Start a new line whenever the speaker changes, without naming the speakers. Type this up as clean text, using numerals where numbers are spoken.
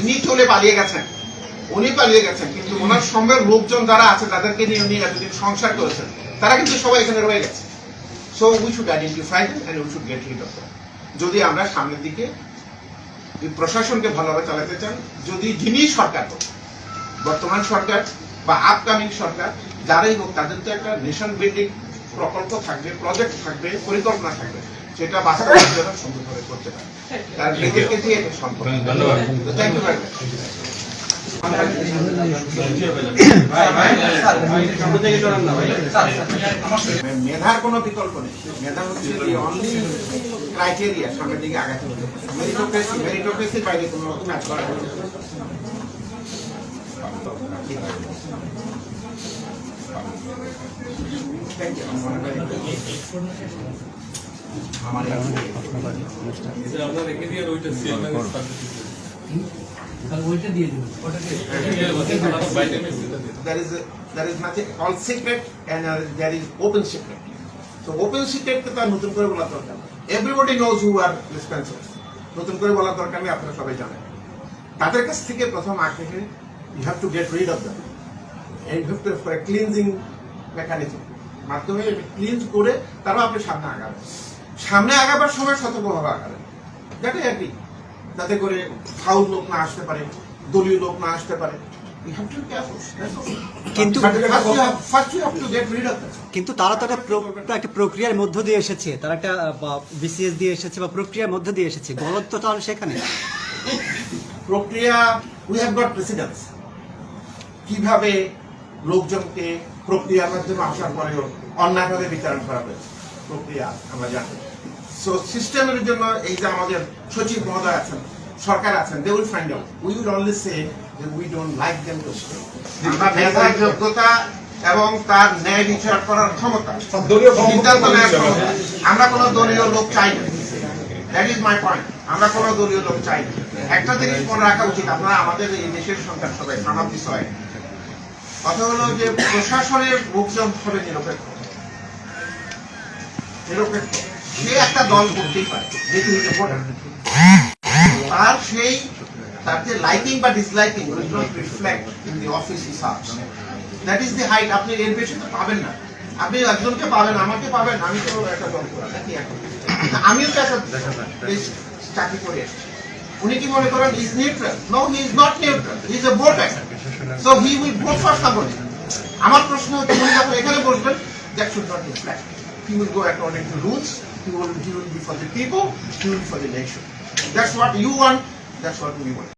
তিনি চলে পালিয়ে গেছেন, উনি পালিয়ে গেছেন, কিন্তু ওনার সঙ্গে লোকজন যারা আছে তাদেরকে নিয়ে উনি এতদিন সংসার করেছেন, তারা কিন্তু সবাই এখানে রয়ে গেছে। So we should identify them and we should get rid of them. যদি আমরা সামনের দিকে প্রশাসনকে ভালোভাবে চালাতে চান, যদি যিনি সরকার হোক, বর্তমান সরকার বা আপকামিং সরকার যারাই হোক, তাদের তো একটা নেশন বিল্ডিং প্রকল্প থাকবে, প্রজেক্ট থাকবে, পরিকল্পনা থাকবে, সেটা বাস্তবায়নের জন্য সুন্দরভাবে করতে পারে। কারণ এদেরকে দিয়ে এটা সম্ভব। Thank you very much. মেধার কোনো বিকল্প নেই, মেধা হচ্ছে অনলি ক্রাইটেরিয়া সামনের দিকে আগাতে হতে পারে। মেরিটোক্রেসির বাইরে কোনো ম্যাচ করা যাবে না। Thank you. There is nothing all secret and there is open secret. So open secret কে তার নতুন করে বলা দরকার। Everybody knows who are dispensers. নতুন করে বলা দরকার নেই, আপনারা সবাই জানেন। তাদের কাছ থেকে প্রথম আগে you have to get rid of them. And you have to for a cleansing mechanism. মাধ্যমে ক্লিনজ করে তারপর আপনি সামনে আগাবেন। সামনে আগাবার সময় সতর্কভাবে আগাবেন, যাতে একই যাতে করে ফাউল লোক না আসতে পারে, দলীয় লোক না আসতে পারে।
কিন্তু তারা তো একটা প্রক্রিয়ার মধ্য দিয়ে এসেছে, তারা একটা বিসিএস দিয়ে এসেছে বা প্রক্রিয়ার মধ্য দিয়ে এসেছে, গলত তো তাহলে সেখানে
প্রক্রিয়া উই হ্যাভ গট প্রেসিডেন্টস। কিভাবে লোকজনকে প্রক্রিয়ার মাধ্যমে আসার পরেও অন্যায়ভাবে বিতরণ করা হয়েছে, প্রক্রিয়া আমরা জানি। সো সিস্টেমের জন্য এই যে আমাদের সচিব মহোদয় আছেন, সরকার আছেন, they will find out. We will only say যে we don't like them to stay. আমরা মেধার যোগ্যতা এবং তার ন্যায় বিচার করার ক্ষমতা, সিদ্ধান্ত নেওয়ার ক্ষমতা, আমরা কোনো দলীয় লোক চাই না। That is my point. আমরা কোনো দলীয় লোক চাই না। একটা জিনিস মনে রাখা উচিত, আপনারা আমাদের এই দেশের সন্তান সবাই, মানব বিষয়। কথা হলো যে প্রশাসনের লোকজন হবে নিরপেক্ষ। সে একটা দল করতেই পারে, যেহেতু ভোটার। আর সেই তার যে লাইকিং বা disliking will not reflect in the office he serves. That is the height. আপনি এর বেশি তো পাবেন না। আপনি একজনকে পাবেন, আমাকে পাবেন, আমি তো একটা দল করা নাকি এখন আমিও তো একটা চাকরি করে এসেছি। উনি কি মনে করেন is neutral? No, he is not neutral, he is a voter. So he will vote for somebody. আমার প্রশ্ন হচ্ছে, উনি যখন এখানে বসবেন, that should not reflect. He will go according to rules. He will be for the people. He will be for the nation. That's what you want. That's what we want.